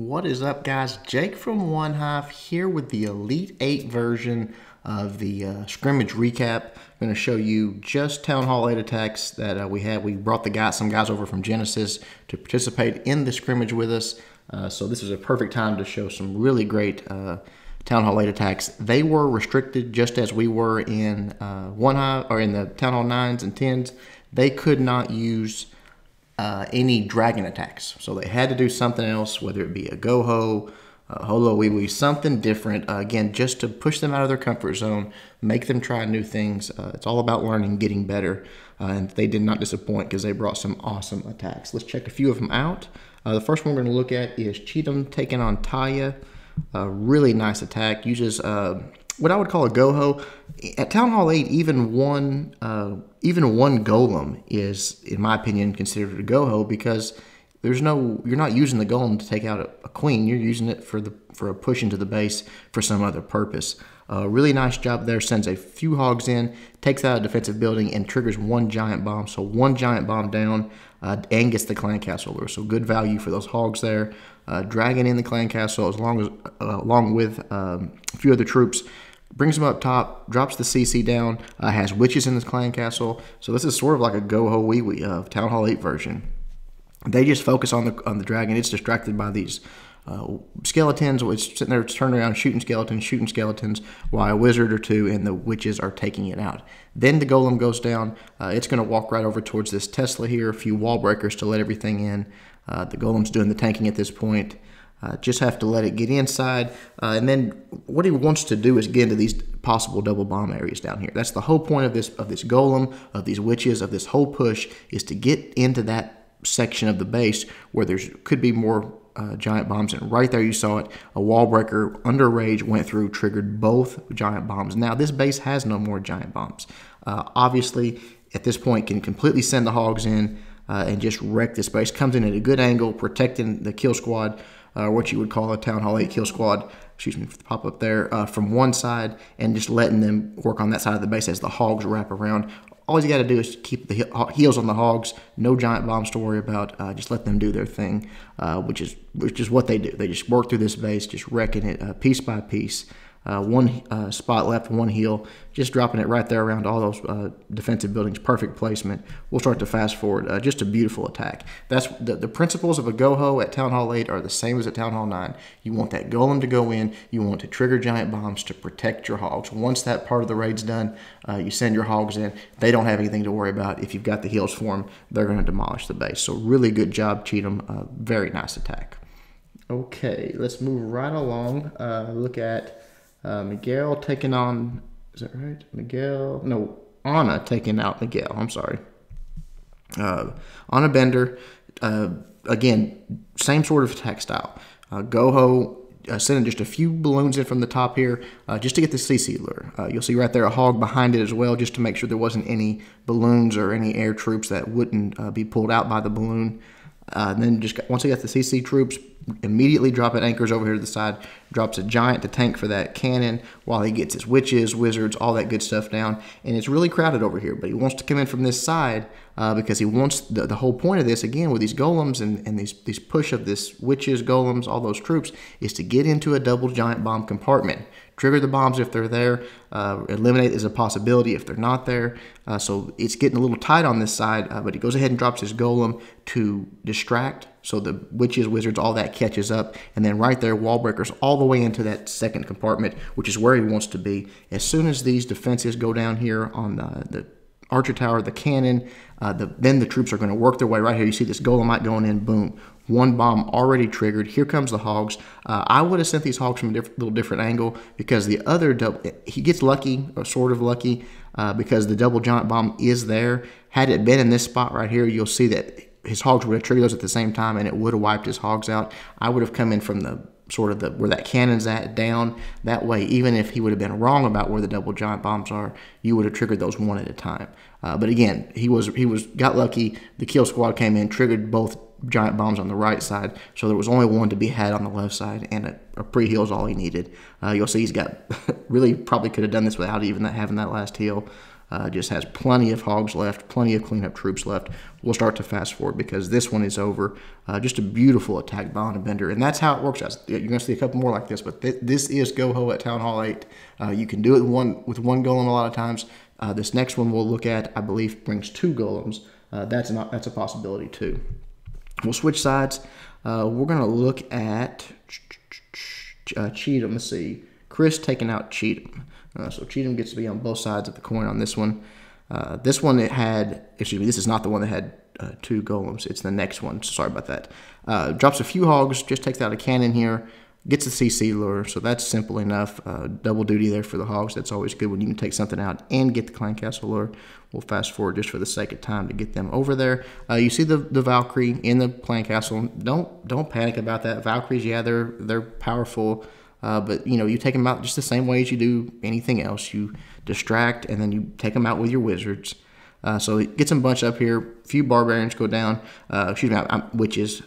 What is up, guys? Jake from OneHive here with the Elite 8 version of the Scrimmage recap. I'm going to show you just Town Hall 8 attacks that we had. We brought some guys over from Genesis to participate in the Scrimmage with us. So this is a perfect time to show some really great Town Hall 8 attacks. They were restricted just as we were in OneHive, or in the Town Hall 9s and 10s. They could not use any dragon attacks. So they had to do something else, whether it be a GoHo, GoHoWiWi, something different, again, just to push them out of their comfort zone, make them try new things. It's all about learning, getting better, and they did not disappoint because they brought some awesome attacks. Let's check a few of them out. The first one we're going to look at is Cheatham taking on Taya. A really nice attack. Uses what I would call a GoHo. At Town Hall 8, even one golem is, in my opinion, considered a GoHo because you're not using the golem to take out a queen. You're using it for a push into the base for some other purpose. Really nice job there. Sends a few hogs in, takes out a defensive building, and triggers one giant bomb. So one giant bomb down and gets the clan castle over. So good value for those hogs there. Dragging in the clan castle along with a few other troops. Brings them up top, drops the CC down, has witches in the clan castle. So this is sort of like a GoHoWiWi of Town Hall 8 version. They just focus on the dragon. It's distracted by these skeletons. It's sitting there turning around shooting skeletons, while a wizard or two and the witches are taking it out. Then the golem goes down. It's going to walk right over towards this Tesla here, a few wall breakers to let everything in. The golem's doing the tanking at this point. Just have to let it get inside. And then what he wants to do is get into these possible double bomb areas down here. That's the whole point of this golem, of these witches, of this whole push, is to get into that section of the base where could be more giant bombs. And right there you saw it. A wall breaker under rage went through, triggered both giant bombs. Now this base has no more giant bombs. Obviously, at this point, can completely send the hogs in and just wreck this base. Comes in at a good angle, protecting the kill squad. What you would call a Town Hall 8 kill squad, excuse me, pop up there, from one side, and just letting them work on that side of the base as the hogs wrap around. All you got to do is keep the heals on the hogs, no giant bombs to worry about, just let them do their thing, which is what they do. They just work through this base, just wrecking it piece by piece. One spot left, one heal, just dropping it right there around all those defensive buildings. Perfect placement. We'll start to fast forward. Just a beautiful attack. That's the principles of a GoHo at Town Hall 8 are the same as at Town Hall 9. You want that golem to go in. You want to trigger giant bombs to protect your hogs. Once that part of the raid's done, you send your hogs in. They don't have anything to worry about. If you've got the heals for them, they're going to demolish the base. So really good job, Cheatham. Very nice attack. Okay, let's move right along. Look at Miguel taking on, is that right? Miguel, no, Anna taking out Miguel, I'm sorry. Anna Bender, again, same sort of attack style. GoHo sending just a few balloons in from the top here just to get the CC lure. You'll see right there a hog behind it as well, just to make sure there wasn't any balloons or any air troops that wouldn't be pulled out by the balloon. And then once he got the CC troops, immediately dropping anchors over here to the side, drops a giant to tank for that cannon while he gets his witches, wizards, all that good stuff down. And it's really crowded over here, but he wants to come in from this side because he wants the whole point of this, again, with these golems and these push of this witches, golems, all those troops, is to get into a double giant bomb compartment. Trigger the bombs if they're there. Eliminate as a possibility if they're not there. So it's getting a little tight on this side, but he goes ahead and drops his golem to distract. So the witches, wizards, all that catches up. And then right there, wall breakers all the way into that second compartment, which is where he wants to be. As soon as these defenses go down here on the archer tower, the cannon, then the troops are going to work their way right here. You see this golemite going in, boom. One bomb already triggered. Here comes the hogs. I would have sent these hogs from a little different angle because the other he gets lucky, or sort of lucky, because the double giant bomb is there. Had it been in this spot right here, you'll see that his hogs would have triggered those at the same time, and it would have wiped his hogs out. I would have come in from where that cannon's at down. That way, even if he would have been wrong about where the double giant bombs are, you would have triggered those one at a time. But again, he got lucky. The kill squad came in, triggered both giant bombs on the right side, so there was only one to be had on the left side, and a pre-heal is all he needed. You'll see he's got really probably could have done this without even having that last heal. just has plenty of hogs left, plenty of cleanup troops left. We'll start to fast forward because this one is over. Just a beautiful attack by on bender, and that's how it works. You're going to see a couple more like this, but this is GoHo at Town Hall 8. You can do it with one golem a lot of times. This next one we'll look at, I believe, brings 2 golems. That's a possibility too. We'll switch sides. We're going to look at Cheatham. Let's see. Chris taking out Cheatham. So Cheatham gets to be on both sides of the coin on this one. This one this is not the one that had 2 golems. It's the next one. Sorry about that. Drops a few hogs, just takes out a cannon here. Gets the CC lure, so that's simple enough. Double duty there for the hogs. That's always good when you can take something out and get the clan castle lure. We'll fast forward just for the sake of time to get them over there. You see the Valkyrie in the clan castle. Don't panic about that. Valkyries, yeah, they're powerful, but you take them out just the same way as you do anything else. You distract and then you take them out with your wizards. So it gets them bunched up here. A few barbarians go down. Witches.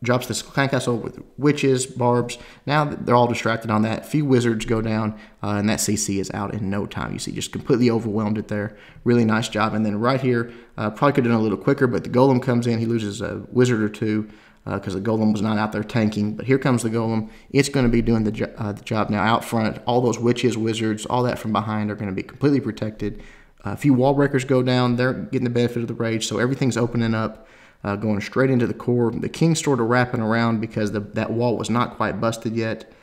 Drops this clan castle with witches, barbs. Now they're all distracted on that. A few wizards go down, and that CC is out in no time. You see, just completely overwhelmed it there. Really nice job. And then right here, probably could have done a little quicker, but the golem comes in. He loses a wizard or 2 because the golem was not out there tanking. But here comes the golem. It's going to be doing the job now out front. All those witches, wizards, all that from behind are going to be completely protected. A few wall breakers go down. They're getting the benefit of the rage, so everything's opening up. Going straight into the core. The king's sort of wrapping around because that wall was not quite busted yet.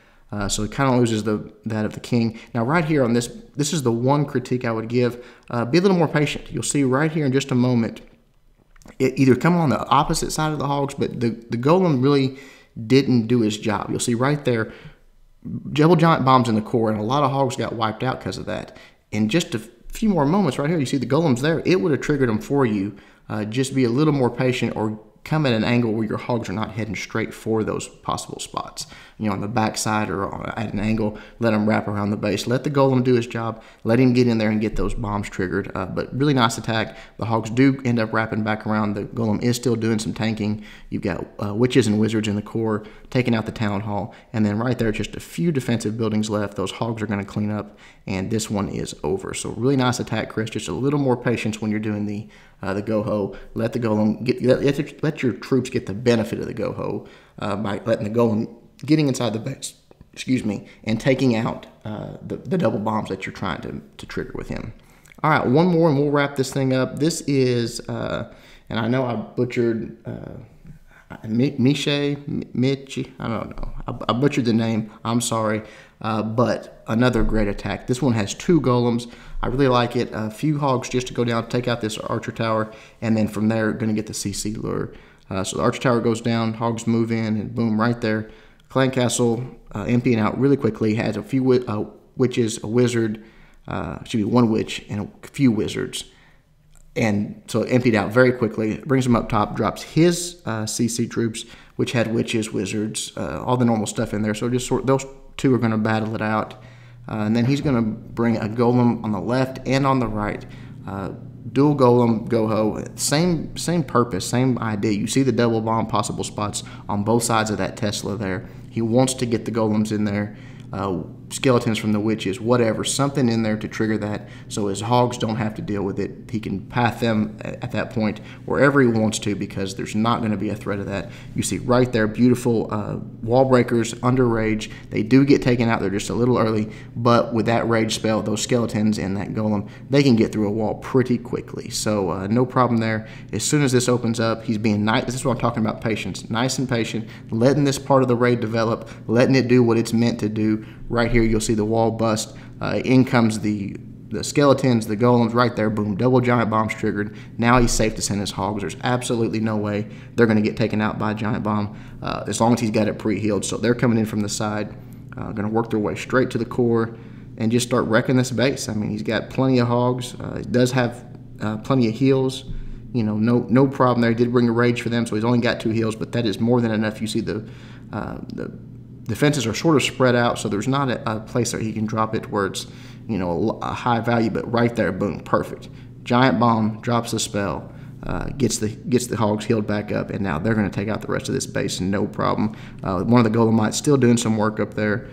So it kind of loses that of the king. Now right here on this is the one critique I would give. Be a little more patient. You'll see right here in just a moment, it either come on the opposite side of the hogs, but the golem really didn't do his job. You'll see right there, double giant bombs in the core, and a lot of hogs got wiped out because of that. In just a few more moments right here, you see the golems there. It would have triggered them for you. Just be a little more patient or come at an angle where your hogs are not heading straight for those possible spots. On the back side or at an angle, let them wrap around the base. Let the golem do his job. Let him get in there and get those bombs triggered. But really nice attack. The hogs do end up wrapping back around. The golem is still doing some tanking. You've got witches and wizards in the core, taking out the town hall. And then right there, just a few defensive buildings left. Those hogs are going to clean up, and this one is over. So really nice attack, Chris. Just a little more patience when you're doing the GoHo. Let the golem let your troops get the benefit of the GoHo by letting the golem getting inside the base, and taking out the double bombs that you're trying to trigger with him. All right, one more and we'll wrap this thing up. This is, and I know I butchered Michi, I don't know. I butchered the name. I'm sorry, but another great attack. This one has 2 golems. I really like it. A few hogs just to go down, take out this archer tower, and then from there, going to get the CC lure. So the archer tower goes down, hogs move in, and boom, right there. Clan castle emptying out really quickly. Has a few witches, a wizard, one witch, and a few wizards. And so it emptied out very quickly. Brings him up top, drops his CC troops, which had witches, wizards, all the normal stuff in there. So just those 2 are going to battle it out. And then he's going to bring a golem on the left and on the right. Dual golem, GoHo, same purpose, same idea. You see the double bomb possible spots on both sides of that Tesla there. He wants to get the golems in there, skeletons from the witches, whatever, something in there to trigger that so his hogs don't have to deal with it. He can path them at that point wherever he wants to because there's not going to be a threat of that. You see right there, beautiful wall breakers under rage. They do get taken out. They're just a little early, but with that rage spell, those skeletons and that golem, they can get through a wall pretty quickly. So no problem there. As soon as this opens up, he's being nice. This is what I'm talking about, patience. Nice and patient, letting this part of the raid develop, letting it do what it's meant to do. Right here, you'll see the wall bust. In comes the skeletons, the golems, right there. Boom, double giant bombs triggered. Now he's safe to send his hogs. There's absolutely no way they're going to get taken out by a giant bomb as long as he's got it pre-healed. So they're coming in from the side, going to work their way straight to the core and just start wrecking this base. I mean, he's got plenty of hogs. He does have plenty of heals. No problem there. He did bring a rage for them, so he's only got 2 heals, but that is more than enough. You see the defenses are sort of spread out, so there's not a place that he can drop it where it's, a high value, but right there, boom, perfect. Giant bomb, drops the spell, gets the hogs healed back up, and now they're going to take out the rest of this base, no problem. One of the golemites still doing some work up there,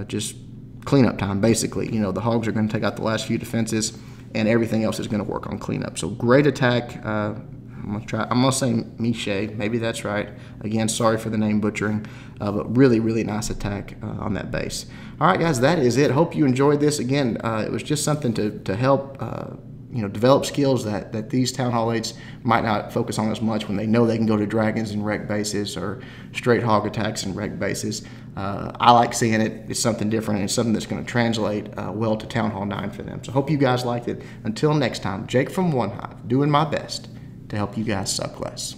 just cleanup time, basically. The hogs are going to take out the last few defenses. and everything else is going to work on cleanup. So great attack. I'm gonna say Miche, maybe that's right. Again, sorry for the name butchering, but really, really nice attack on that base. All right, guys, that is it. Hope you enjoyed this. Again, it was just something to help develop skills that these Town Hall 8s might not focus on as much when they know they can go to dragons and wreck bases or straight hog attacks and wreck bases. I like seeing it. It's something different, and it's something that's going to translate well to Town Hall 9 for them. So hope you guys liked it. Until next time, Jake from One Hive, doing my best to help you guys suck less.